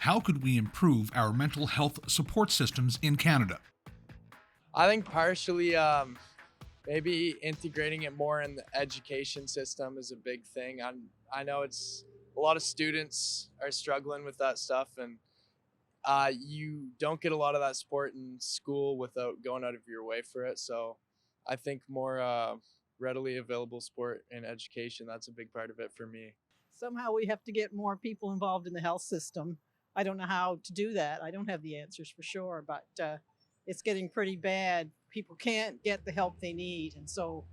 How could we improve our mental health support systems in Canada? I think partially maybe integrating it more in the education system is a big thing. I know it's a lot of students are struggling with that stuff, and you don't get a lot of that support in school without going out of your way for it. So I think more readily available support in education, that's a big part of it for me. Somehow we have to get more people involved in the health system. I don't know how to do that. I don't have the answers for sure, but it's getting pretty bad. People can't get the help they need, and so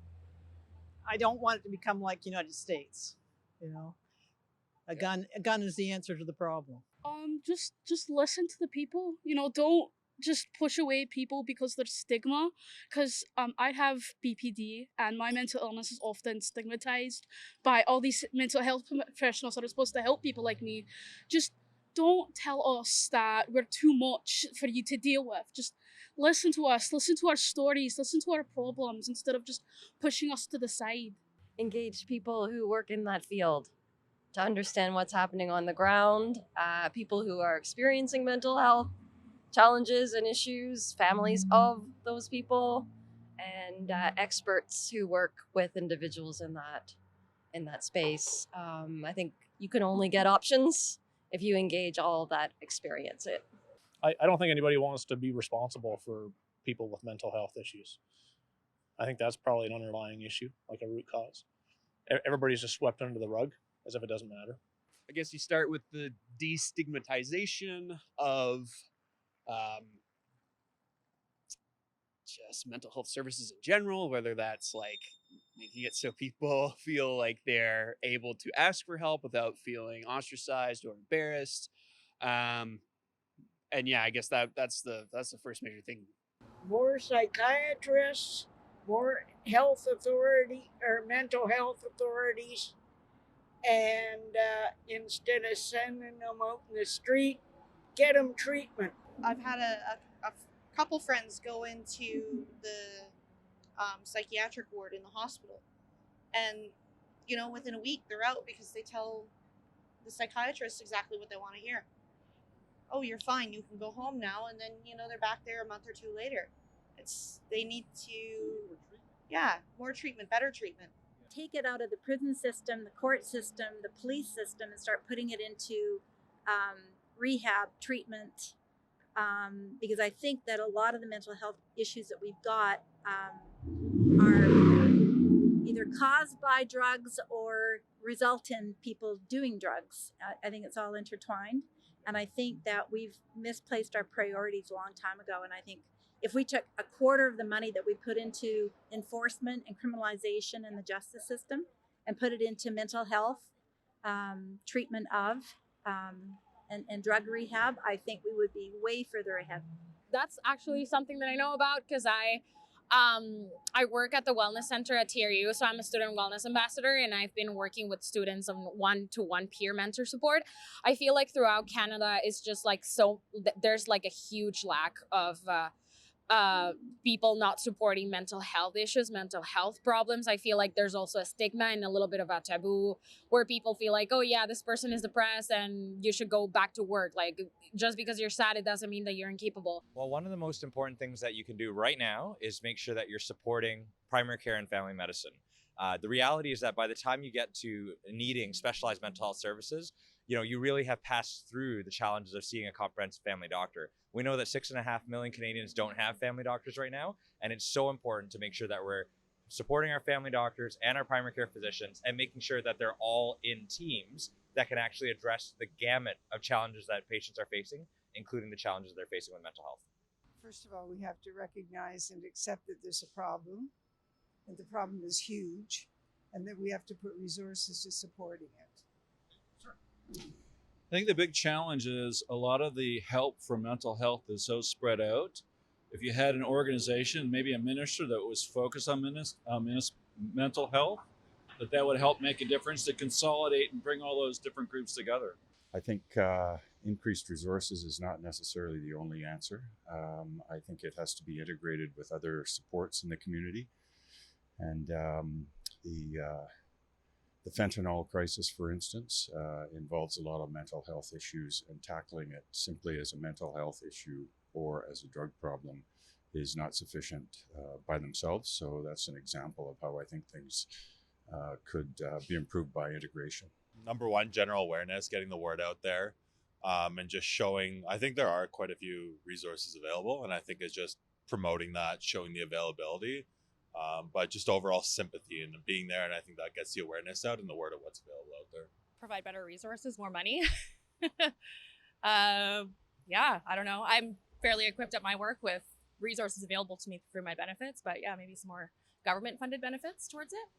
I don't want it to become like United States. You know, a gun is the answer to the problem. Just listen to the people. Don't just push away people because there's stigma. Because I have BPD, and my mental illness is often stigmatized by all these mental health professionals that are supposed to help people like me. Just don't tell us that we're too much for you to deal with. Just listen to us, listen to our stories, listen to our problems instead of just pushing us to the side. Engage people who work in that field to understand what's happening on the ground, people who are experiencing mental health challenges and issues, families of those people, and experts who work with individuals in that space. I think you can only get options if you engage all that experience it. I don't think anybody wants to be responsible for people with mental health issues. I think that's probably an underlying issue, like a root cause. Everybody's just swept under the rug as if it doesn't matter. I guess you start with the destigmatization of just mental health services in general, whether that's like making it so people feel like they're able to ask for help without feeling ostracized or embarrassed. And yeah, I guess that's the first major thing. More psychiatrists, more health authority or mental health authorities, and instead of sending them out in the street, get them treatment. I've had a couple friends go into the psychiatric ward in the hospital, and within a week they're out because they tell the psychiatrist exactly what they want to hear. Oh, you're fine, you can go home now. And then they're back there a month or two later. They need to more treatment, better treatment. Take it out of the prison system, the court system, the police system, and start putting it into rehab treatment, because I think that a lot of the mental health issues that we've got are either caused by drugs or result in people doing drugs. I think it's all intertwined, and I think that we've misplaced our priorities a long time ago. And I think if we took a quarter of the money that we put into enforcement and criminalization in the justice system and put it into mental health, treatment of, and drug rehab, I think we would be way further ahead. That's actually something that I know about because I work at the wellness center at TRU, so I'm a student wellness ambassador, and I've been working with students on one-to-one peer mentor support. I feel like throughout Canada, it's just like there's like a huge lack of people not supporting mental health issues, mental health problems. I feel like there's also a stigma and a little bit of a taboo where people feel like, oh yeah, this person is depressed and you should go back to work. Like, just because you're sad, it doesn't mean that you're incapable. Well, one of the most important things that you can do right now is make sure that you're supporting primary care and family medicine. The reality is that by the time you get to needing specialized mental health services, you really have passed through the challenges of seeing a comprehensive family doctor. We know that 6.5 million Canadians don't have family doctors right now, and it's so important to make sure that we're supporting our family doctors and our primary care physicians and making sure that they're all in teams that can actually address the gamut of challenges that patients are facing, including the challenges they're facing with mental health. First of all, we have to recognize and accept that there's a problem, and the problem is huge, and that we have to put resources to supporting it. I think the big challenge is a lot of the help for mental health is so spread out. If you had an organization, maybe a minister that was focused on mental health, that would help make a difference to consolidate and bring all those different groups together. I think increased resources is not necessarily the only answer. I think it has to be integrated with other supports in the community. And the The fentanyl crisis, for instance, involves a lot of mental health issues, and tackling it simply as a mental health issue or as a drug problem is not sufficient by themselves. So that's an example of how I think things could be improved by integration. Number one, general awareness, getting the word out there, and just showing. I think there are quite a few resources available, and I think it's just promoting that, showing the availability, but just overall sympathy and being there. And I think that gets the awareness out and the word of what's available out there. Provide better resources, more money. Yeah, I don't know. I'm fairly equipped at my work with resources available to me through my benefits, but yeah, maybe some more government funded benefits towards it.